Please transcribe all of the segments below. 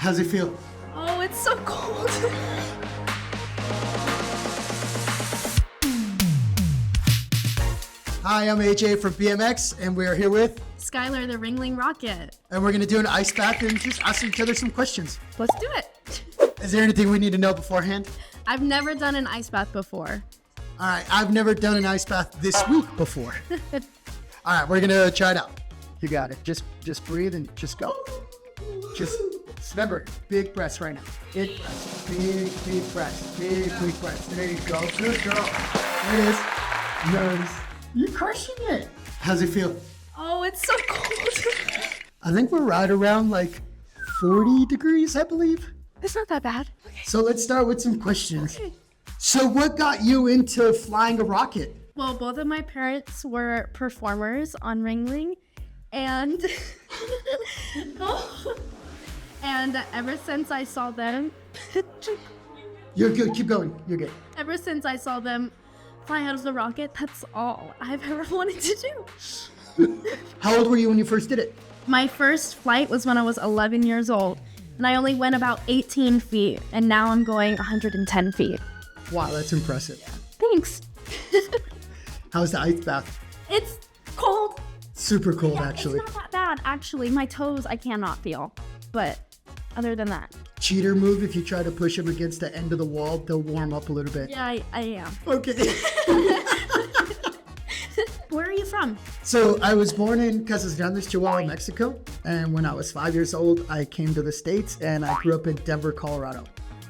How's it feel? Oh, it's so cold. Hi, I'm AJ from BMX, and we're here with, Skyler, the Ringling Rocket. and we're gonna do an ice bath and just ask each other some questions. Let's do it. Is there anything we need to know beforehand? I've never done an ice bath before. All right, I've never done an ice bath this week before. All right, we're gonna try it out. You got it. Just breathe and just go. Just remember, big breaths right now. Big breaths, big breaths, big breaths. There you go. Good girl. There it is. Nice. You're crushing it. How's it feel? Oh, it's so cold. I think we're right around like 40 degrees, I believe. It's not that bad. Okay. So let's start with some questions. Okay. So what got you into flying a rocket? Well, both of my parents were performers on Ringling, and and ever since I saw them, You're good. Keep going. You're good. ever since I saw them fly out of the rocket, that's all I've ever wanted to do. How old were you when you first did it? My first flight was when I was 11 years old, and I only went about 18 feet, and now I'm going 110 feet. Wow, that's impressive. Thanks. How's the ice bath? It's cold. Super cold, Yeah, actually. It's not that bad, actually. My toes I cannot feel, but other than that. Cheater move, if you try to push them against the end of the wall, they'll warm up a little bit. Yeah, I am. Okay. Where are you from? So I was born in Casas Grandes, Chihuahua, Mexico. And when I was 5 years old, I came to the States and I grew up in Denver, Colorado.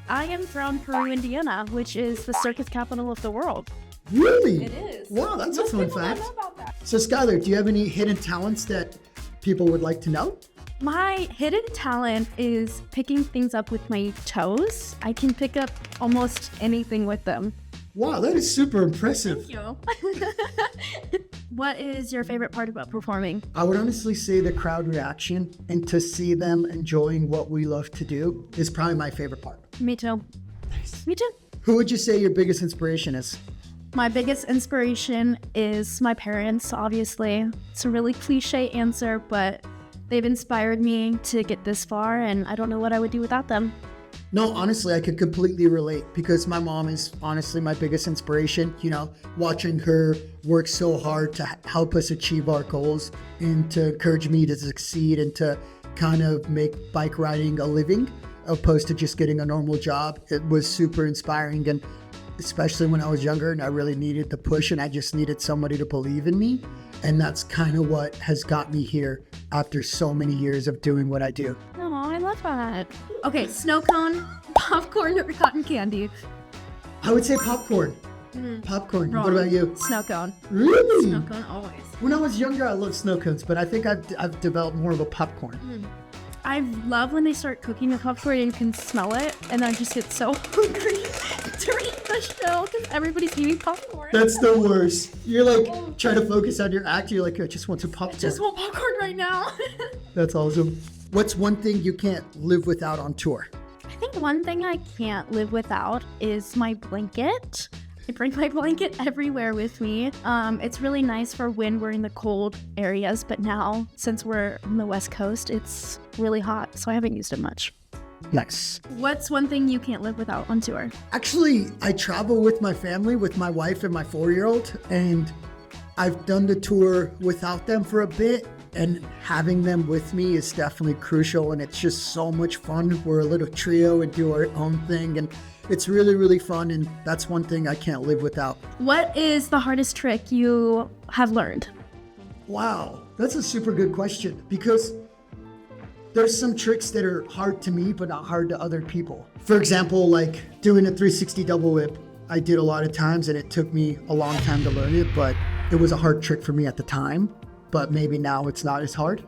I am from Peru, Indiana, which is the circus capital of the world. Really? It is. Wow, that's a Most fun people don't fact. know about that. So Skyler, do you have any hidden talents that people would like to know? My hidden talent is picking things up with my toes. I can pick up almost anything with them. Wow, that is super impressive. Thank you. What is your favorite part about performing? I would honestly say the crowd reaction and to see them enjoying what we love to do is probably my favorite part. Me too. Nice. Me too. Who would you say your biggest inspiration is? My biggest inspiration is my parents, obviously. It's a really cliche answer, but they've inspired me to get this far, and I don't know what I would do without them. No, honestly, I could completely relate because my mom is honestly my biggest inspiration. You know, watching her work so hard to help us achieve our goals and to encourage me to succeed and to kind of make bike riding a living opposed to just getting a normal job. It was super inspiring, and especially when I was younger and I really needed the push and I just needed somebody to believe in me. And that's kind of what has got me here after so many years of doing what I do. Oh, I love that. Okay, snow cone, popcorn, or cotton candy? I would say popcorn. Popcorn. Wrong. What about you? Snow cone. Really? Snow cone always. When I was younger, I loved snow cones, but I think I've developed more of a popcorn. I love when they start cooking the popcorn and you can smell it, and I just get so hungry during the show because everybody's eating popcorn. That's the worst. You're like trying to focus on your act. You're like, I just want some popcorn. Just want popcorn right now. That's awesome. What's one thing you can't live without on tour? I think one thing I can't live without is my blanket. I bring my blanket everywhere with me. It's really nice for when we're in the cold areas, but now, since we're on the West Coast, it's really hot, so I haven't used it much. Nice. What's one thing you can't live without on tour? Actually, I travel with my family, with my wife and my 4-year-old, and I've done the tour without them for a bit, and having them with me is definitely crucial, and it's just so much fun. We're a little trio and do our own thing, and it's really, really fun, and that's one thing I can't live without. What is the hardest trick you have learned? Wow, that's a super good question because there's some tricks that are hard to me but not hard to other people. For example, like doing a 360 double whip. I did a lot of times and it took me a long time to learn it, but it was a hard trick for me at the time. But maybe now it's not as hard.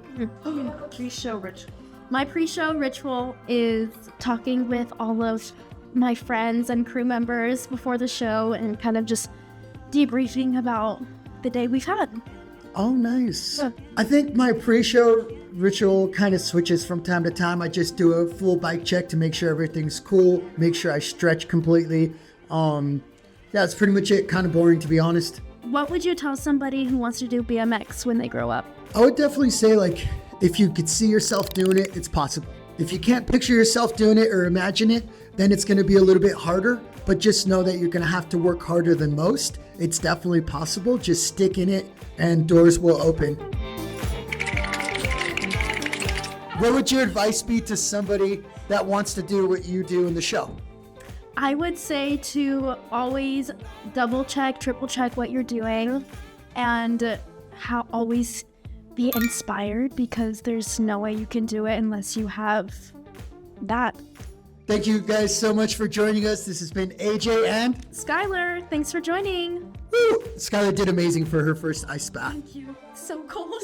Pre-show ritual. My pre-show ritual is talking with all of my friends and crew members before the show and kind of just debriefing about the day we've had. Oh, nice. I think my pre-show ritual kind of switches from time to time. I just do a full bike check to make sure everything's cool, make sure I stretch completely. Yeah, that's pretty much it. Kind of boring, to be honest. What would you tell somebody who wants to do BMX when they grow up? I would definitely say, like, if you could see yourself doing it, it's possible. If you can't picture yourself doing it or imagine it, then it's going to be a little bit harder. But just know that you're going to have to work harder than most. It's definitely possible. Just stick in it and doors will open. What would your advice be to somebody that wants to do what you do in the show? I would say to always double check, triple check what you're doing, and always be inspired, because there's no way you can do it unless you have that. Thank you guys so much for joining us. This has been AJ and Skyler, thanks for joining. Woo! Skyler did amazing for her first ice bath. Thank you. So cold.